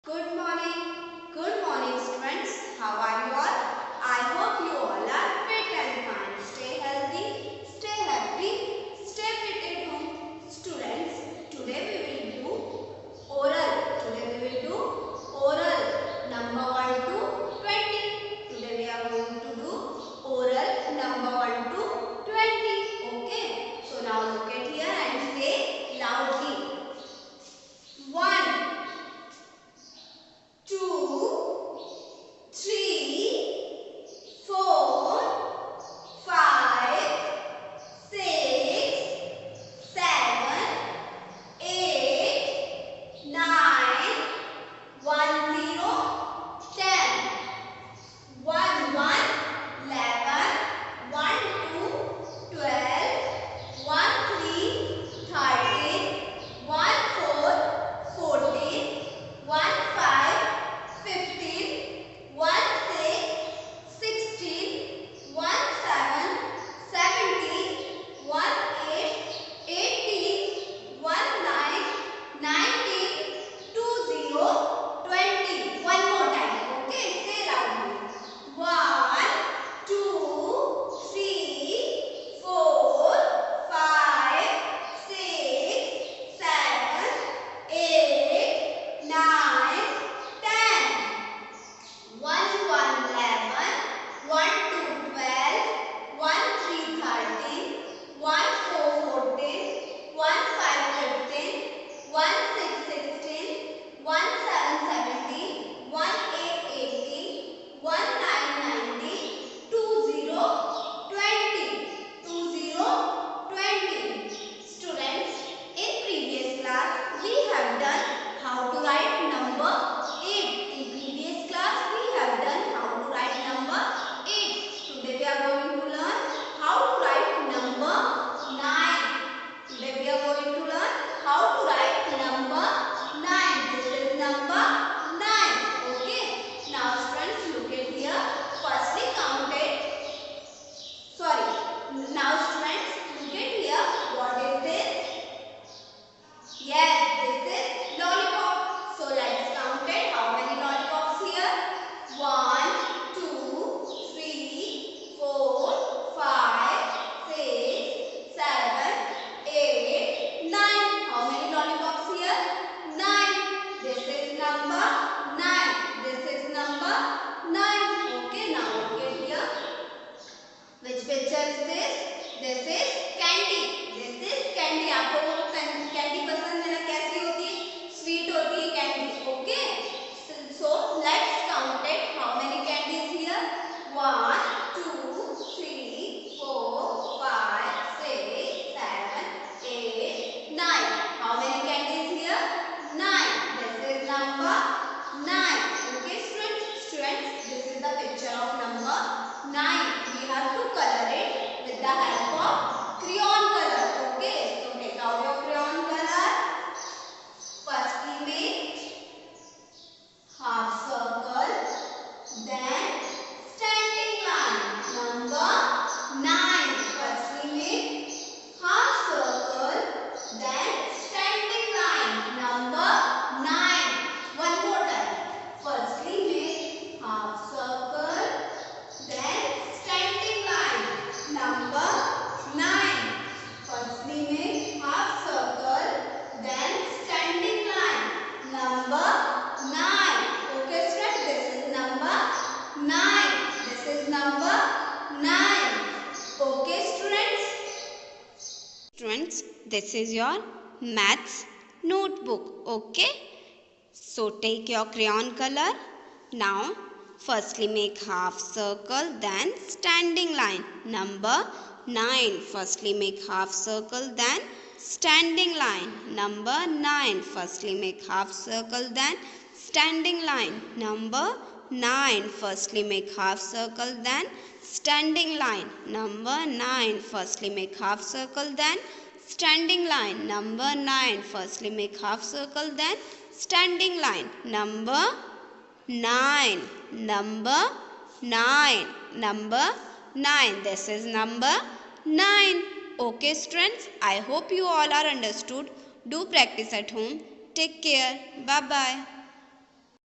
Good morning students. How are you all? I hope you all are fit and fine. Stay healthy, stay happy, stay fit at home. Students, today we will do oral. Number 1 to 20. Today we are going to do oral number 1 to 20. Okay. So now look at here and say loudly. 1, 2, 3, 4, 5, 6, 7, 8, 9, 1, 0, 10, 1, 1, 11, 1, 2, 12, 1, 3, 13, 1, 4, 14, 1, 5, 15, 1, 6, 16, 1, 7, 17, 1, 8, 18, 1, 9, 19, 2, 0, 20. One more time. Okay, say loudly. 1, 2, 3, 4, 5, 6, 7, 8, 9, 10. 1, 1, 11, 1, 2, 12, 1, 3, 13, 1, 4, 14, 1, 5, 15, 1, 6, 16, 1, 7, 17, 1, 8, 18, 1, 9, 19, 2, 0, 20. 2, 0, 20. Students, in previous class, we have done how to write number 8. In previous class, we have done how to write number 8. Today we are going to learn how to write number 9. Today we are going to learn how to write number 9. This is number 9. Okay. Now students, look at here. Firstly count it. Sorry. Now students, look at here. What is this? Yes, this is lollipop. So let's count it. How many lollipops here? 1, 2, 3, 4, 5, 6, 7, 8, 9. How many lollipops here? 9. This is number 9. This is number 9. Okay, now look at here. Which picture is this? This is candy. This is candy. आपको candy पसंद है ना? कैसी होती है? Sweet होती है candy. Okay. So let's count it. How many candies here? 1, 2, 3, 4, 5, 6, 7, 8, 9. How many candies here? 9. This is number 9. Okay, students, this is the picture of number 9. We have to color it with the help of crayon color. Okay, so take out your crayon color. Firstly make half circle, then standing line. Number 9. Firstly make half circle, then standing line. Number 9. One more time. Firstly make half circle, then standing line. Number 9. Firstly make half circle, then standing line. Number 9. Okay students, this is number 9. This is number 9. Okay students. Students, this is your maths notebook. Okay. So take your crayon color. Now firstly make half circle, then standing line. Number 9. Firstly make half circle, then standing line. Number 9. Firstly make half circle, then standing line. Number 9. Firstly make half circle, then standing line. Number 9. Firstly make half circle, then standing line. Number 9. Firstly make half circle, then standing line. Number 9. Number 9. Number 9. This is number 9. Okay students, I hope you all are understood. Do practice at home. Take care. Bye bye.